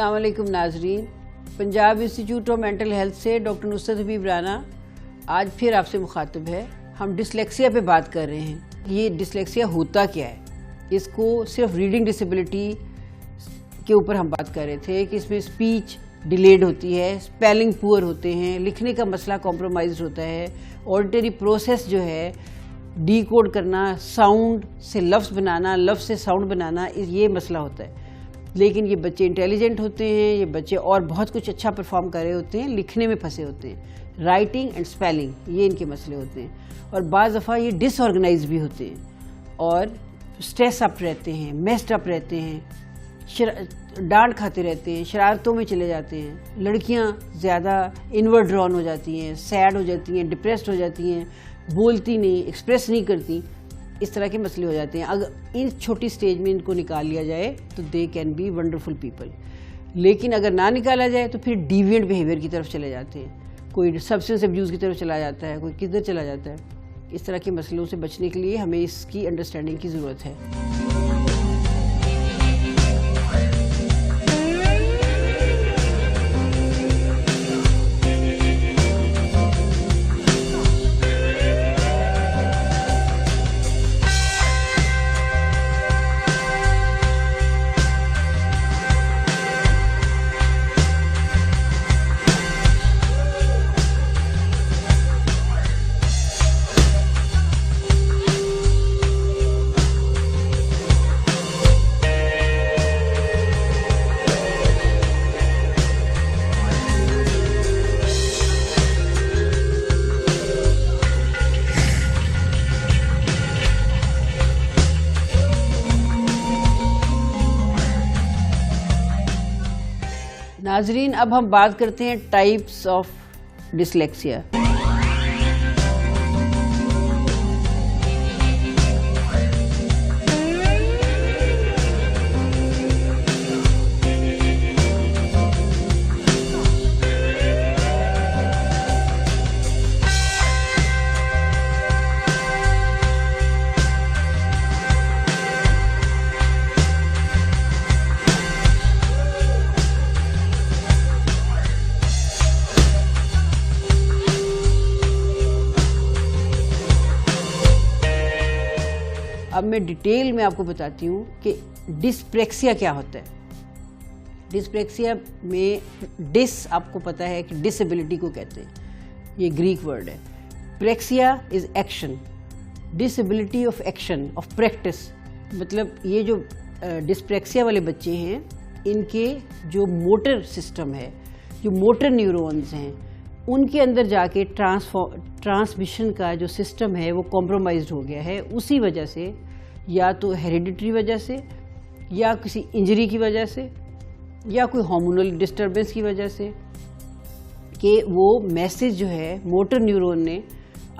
अस्सलाम वालेकुम नाजरीन, Punjab institute of mental health से डॉक्टर नुसरत हबीब राना आज फिर आपसे मुखातिब है। हम डिसलेक्सिया पे बात कर रहे हैं। ये डिसलेक्सिया होता क्या है? इसको सिर्फ रीडिंग डिसेबिलिटी के ऊपर हम बात कर रहे थे कि इसमें स्पीच डिलेड होती है, स्पेलिंग पुअर होते हैं, लिखने का मसला कॉम्प्रोमाइज होता है, ऑडिटरी प्रोसेस जो है डीकोड करना, साउंड से लफ्ज़ बनाना, लफ्ज़ से साउंड बनाना, ये मसला होता है। लेकिन ये बच्चे इंटेलिजेंट होते हैं, ये बच्चे और बहुत कुछ अच्छा परफॉर्म कर रहे होते हैं, लिखने में फंसे होते हैं। राइटिंग एंड स्पेलिंग ये इनके मसले होते हैं और बाज़ दफ़ा ये डिसऑर्गेनाइज भी होते हैं और स्ट्रेस अप रहते हैं, मेस्ड अप रहते हैं, डांट खाते रहते हैं, शरारतों में चले जाते हैं। लड़कियां ज़्यादा इनवर्ड ड्रॉन हो जाती हैं, सैड हो जाती हैं, डिप्रेस्ड हो जाती हैं, बोलती नहीं, एक्सप्रेस नहीं करती, इस तरह के मसले हो जाते हैं। अगर इन छोटी स्टेज में इनको निकाल लिया जाए तो they can be wonderful people. लेकिन अगर ना निकाला जाए तो फिर डिविएंट बिहेवियर की तरफ चले जाते हैं। कोई सब्सटेंस अब्यूज़ की तरफ चला जाता है, कोई किधर चला जाता है। इस तरह के मसलों से बचने के लिए हमें इसकी अंडरस्टैंडिंग की ज़रूरत है। नाजरीन, अब हम बात करते हैं टाइप्स ऑफ डिसलेक्सिया। अब मैं डिटेल में आपको बताती हूँ कि डिस्प्रेक्सिया क्या होता है। डिस्प्रेक्सिया में डिस आपको पता है कि डिसेबिलिटी को कहते हैं, ये ग्रीक वर्ड है। Praxia is action, disability of action of practice. मतलब ये जो डिस्प्रेक्सिया वाले बच्चे हैं, इनके जो मोटर सिस्टम है, जो मोटर न्यूरॉन्स हैं, उनके अंदर जाके ट्रांसमिशन का जो सिस्टम है वो कॉम्प्रोमाइज्ड हो गया है। उसी वजह से, या तो हेरिडिटरी वजह से, या किसी इंजरी की वजह से, या कोई हार्मोनल डिस्टर्बेंस की वजह से, कि वो मैसेज जो है मोटर न्यूरॉन ने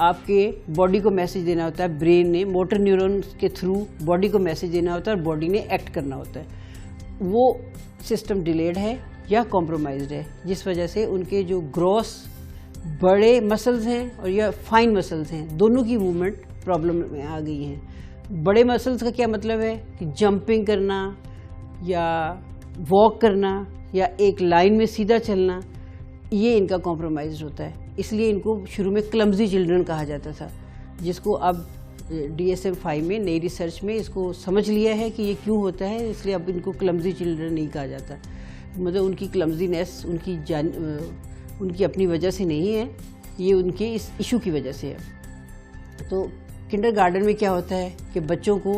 आपके बॉडी को मैसेज देना होता है, ब्रेन ने मोटर न्यूरॉन के थ्रू बॉडी को मैसेज देना होता है और बॉडी ने एक्ट करना होता है। वो सिस्टम डिलेड है या कॉम्प्रोमाइज्ड है, जिस वजह से उनके जो ग्रॉस बड़े मसल्स हैं और या फाइन मसल्स हैं, दोनों की मूवमेंट प्रॉब्लम में आ गई हैं। बड़े मसल्स का क्या मतलब है कि जंपिंग करना या वॉक करना या एक लाइन में सीधा चलना, ये इनका कॉम्प्रोमाइज होता है। इसलिए इनको शुरू में क्लमजी चिल्ड्रन कहा जाता था, जिसको अब DSM-5 में नई रिसर्च में इसको समझ लिया है कि ये क्यों होता है, इसलिए अब इनको क्लमजी चिल्ड्रन नहीं कहा जाता। मतलब उनकी क्लमजीनेस उनकी अपनी वजह से नहीं है, ये उनके इस इशू की वजह से है। तो किंडरगार्टन में क्या होता है कि बच्चों को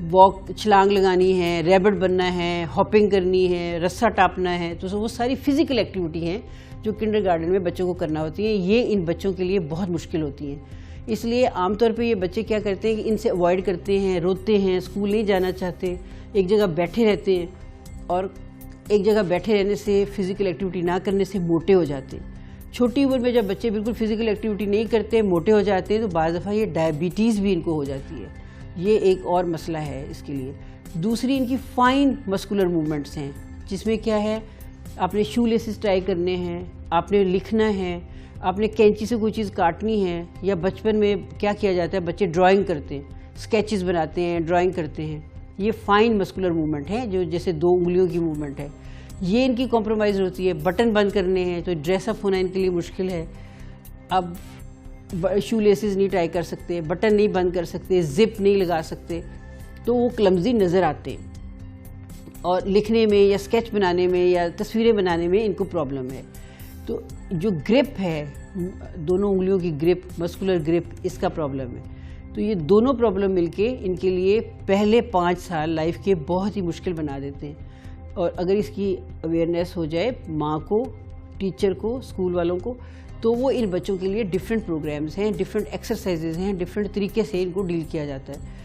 वॉक, छलांग लगानी है, रैबिट बनना है, हॉपिंग करनी है, रस्सा टापना है, तो वो सारी फिजिकल एक्टिविटी हैं जो किंडरगार्टन में बच्चों को करना होती हैं। ये इन बच्चों के लिए बहुत मुश्किल होती हैं। इसलिए आमतौर पे ये बच्चे क्या करते हैं कि इनसे अवॉइड करते हैं, रोते हैं, स्कूल नहीं जाना चाहते, एक जगह बैठे रहते हैं, और एक जगह बैठे रहने से, फिजिकल एक्टिविटी ना करने से मोटे हो जाते हैं। छोटी उम्र में जब बच्चे बिल्कुल फिजिकल एक्टिविटी नहीं करते, मोटे हो जाते हैं, तो बाज़ दफ़ा ये डायबिटीज़ भी इनको हो जाती है। ये एक और मसला है इसके लिए। दूसरी, इनकी फाइन मस्कुलर मूवमेंट्स हैं, जिसमें क्या है, आपने शू लेसेस टाई करने हैं, आपने लिखना है, आपने कैंची से कोई चीज़ काटनी है, या बचपन में क्या किया जाता है, बच्चे ड्राइंग करते हैं, स्केचेस बनाते हैं, ड्राइंग करते हैं। ये फाइन मस्कुलर मूवमेंट है, जो जैसे 2 उंगलियों की मूवमेंट है। ये इनकी कॉम्प्रोमाइज़ होती है। बटन बंद करने हैं तो ड्रेसअप होना इनके लिए मुश्किल है। अब शू लेसेस नहीं टाई कर सकते, बटन नहीं बंद कर सकते, जिप नहीं लगा सकते, तो वो क्लमजी नज़र आते हैं और लिखने में या स्केच बनाने में या तस्वीरें बनाने में इनको प्रॉब्लम है। तो जो ग्रिप है, दोनों उंगलियों की ग्रिप, मस्कुलर ग्रिप, इसका प्रॉब्लम है। तो ये दोनों प्रॉब्लम मिलके इनके लिए पहले 5 साल लाइफ के बहुत ही मुश्किल बना देते हैं। और अगर इसकी अवेयरनेस हो जाए माँ को, टीचर को, स्कूल वालों को, तो वो इन बच्चों के लिए डिफरेंट प्रोग्राम्स हैं, डिफरेंट एक्सरसाइजेज हैं, डिफरेंट तरीके से इनको डील किया जाता है।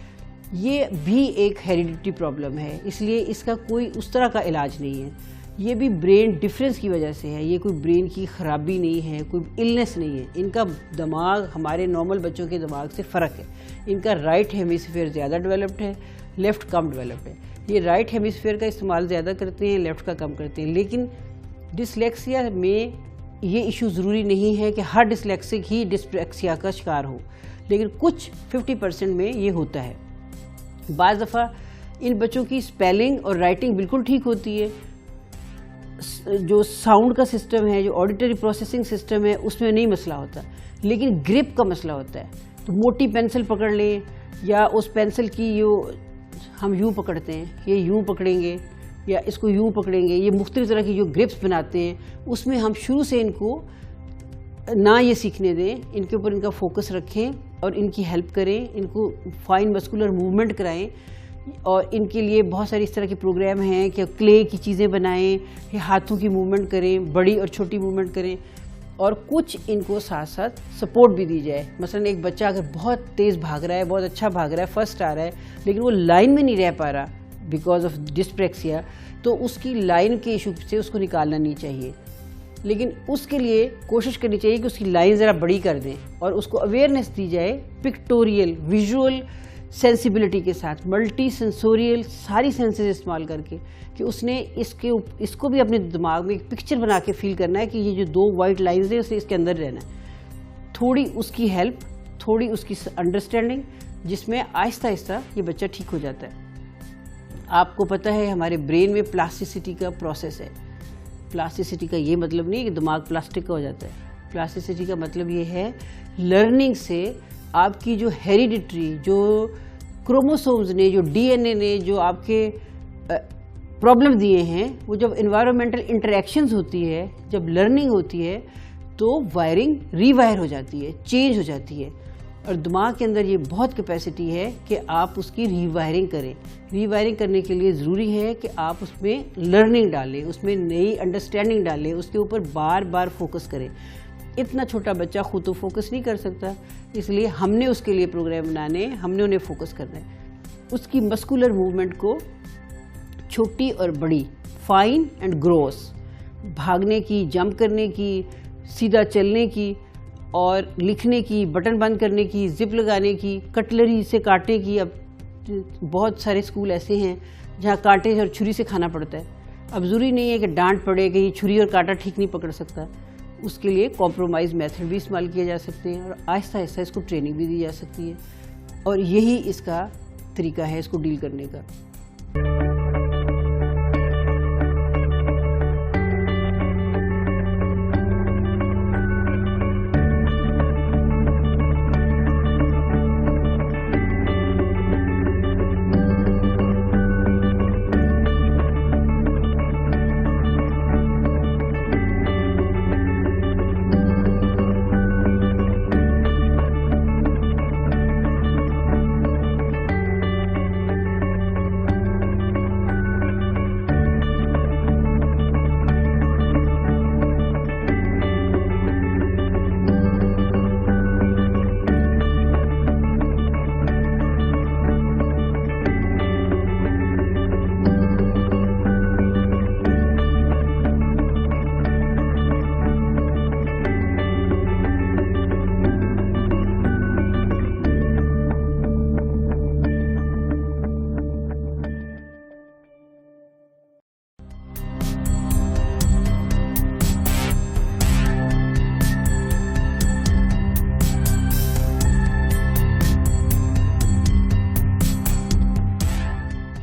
ये भी एक हेरिडिटी प्रॉब्लम है, इसलिए इसका कोई उस तरह का इलाज नहीं है। ये भी ब्रेन डिफरेंस की वजह से है, ये कोई ब्रेन की ख़राबी नहीं है, कोई इलनेस नहीं है। इनका दिमाग हमारे नॉर्मल बच्चों के दिमाग से फ़र्क है। इनका राइट हेमिस्फीयर ज़्यादा डेवलप्ड है, लेफ़्ट कम डेवलप्ड है। ये राइट हेमिस्फीयर का इस्तेमाल ज़्यादा करते हैं, लेफ़्ट का कम करते हैं। लेकिन डिसलेक्सिया में ये इशू ज़रूरी नहीं है कि हर डिसलेक्सिक ही डिस्प्रेक्सिया का शिकार हो, लेकिन कुछ 50% में ये होता है। बाज़ दफ़ा इन बच्चों की स्पेलिंग और राइटिंग बिल्कुल ठीक होती है, जो साउंड का सिस्टम है, जो ऑडिटरी प्रोसेसिंग सिस्टम है, उसमें नहीं मसला होता, लेकिन ग्रिप का मसला होता है। तो मोटी पेंसिल पकड़ लें या उस पेंसिल की जो हम यूँ पकड़ते हैं, ये यूँ पकड़ेंगे या इसको यूँ पकड़ेंगे, ये मुख्तलिफ तरह की जो ग्रिप्स बनाते हैं, उसमें हम शुरू से इनको ना ये सीखने दें, इनके ऊपर इनका फोकस रखें और इनकी हेल्प करें, इनको फाइन मस्कुलर मूवमेंट कराएं। और इनके लिए बहुत सारी इस तरह के प्रोग्राम हैं कि क्ले की चीज़ें बनाएं या हाथों की मूवमेंट करें, बड़ी और छोटी मूवमेंट करें, और कुछ इनको साथ साथ सपोर्ट भी दी जाए। मसलन एक बच्चा अगर बहुत तेज़ भाग रहा है, बहुत अच्छा भाग रहा है, फर्स्ट आ रहा है, लेकिन वो लाइन में नहीं रह पा रहा बिकॉज ऑफ डिस्प्रेक्सिया, तो उसकी लाइन के इशू से उसको निकालना नहीं चाहिए। लेकिन उसके लिए कोशिश करनी चाहिए कि उसकी लाइन ज़रा बड़ी कर दें और उसको अवेयरनेस दी जाए पिक्टोरियल, विजुअल सेंसिबिलिटी के साथ, मल्टी सेंसोरियल सारी सेंसेस इस्तेमाल करके, कि उसने इसको भी अपने दिमाग में एक पिक्चर बना के फील करना है कि ये जो 2 वाइट लाइंस है, उसे इसके अंदर रहना है। थोड़ी उसकी हेल्प, थोड़ी उसकी अंडरस्टैंडिंग, जिसमें आहिस्ता आहिस्ता ये बच्चा ठीक हो जाता है। आपको पता है हमारे ब्रेन में प्लास्टिसिटी का प्रोसेस है। प्लास्टिसिटी का ये मतलब नहीं कि दिमाग प्लास्टिक का हो जाता है। प्लास्टिसिटी का मतलब ये है लर्निंग से आपकी जो हेरिडिटरी, जो क्रोमोसोम्स ने, जो डीएनए ने जो आपके प्रॉब्लम दिए हैं, वो जब इन्वायरमेंटल इंटरेक्शंस होती है, जब लर्निंग होती है, तो वायरिंग रीवायर हो जाती है, चेंज हो जाती है। और दिमाग के अंदर ये बहुत कैपेसिटी है कि आप उसकी रीवायरिंग करें। रीवायरिंग करने के लिए ज़रूरी है कि आप उसमें लर्निंग डालें, उसमें नई अंडरस्टैंडिंग डालें, उसके ऊपर बार बार फोकस करें। इतना छोटा बच्चा खुद तो फोकस नहीं कर सकता, इसलिए हमने उसके लिए प्रोग्राम बनाने, हमने उन्हें फोकस करना है। उसकी मस्कुलर मूवमेंट को छोटी और बड़ी, फाइन एंड ग्रॉस, भागने की, जंप करने की, सीधा चलने की और लिखने की, बटन बंद करने की, जिप लगाने की, कटलरी से काटने की। अब बहुत सारे स्कूल ऐसे हैं जहाँ कांटे और छुरी से खाना पड़ता है। अब ज़रूरी नहीं है कि डांट पड़े कि ये छुरी और कांटा ठीक नहीं पकड़ सकता, उसके लिए कॉम्प्रोमाइज़ मेथड भी इस्तेमाल किए जा सकते हैं और आहिस्ता आहिस्ता इसको ट्रेनिंग भी दी जा सकती है। और यही इसका तरीका है इसको डील करने का।